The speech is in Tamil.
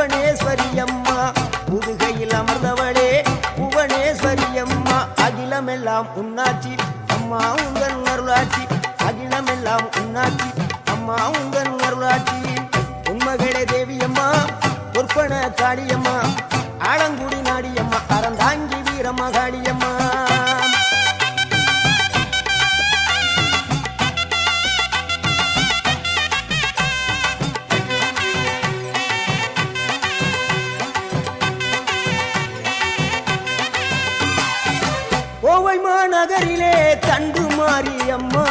புவனேஸ்வரி அம்மா புதுகையில் அமர்ந்தவளே புவனேஸ்வரி அம்மா அகிலமெல்லாம் உன்னாட்சி அம்மா உங்கள் அருளாட்சி அகிலமெல்லாம் உன்னாட்சி அம்மா உங்கள் அருளாட்சி உண்மகளே தேவியம்மா பொற்பன காளியம்மா ஆலங்குடி நாடியம்மா அறந்தாங்கி வீரம்மா காளியம்மா கோவை மாநகரிலே தண்டு மாரியம்மா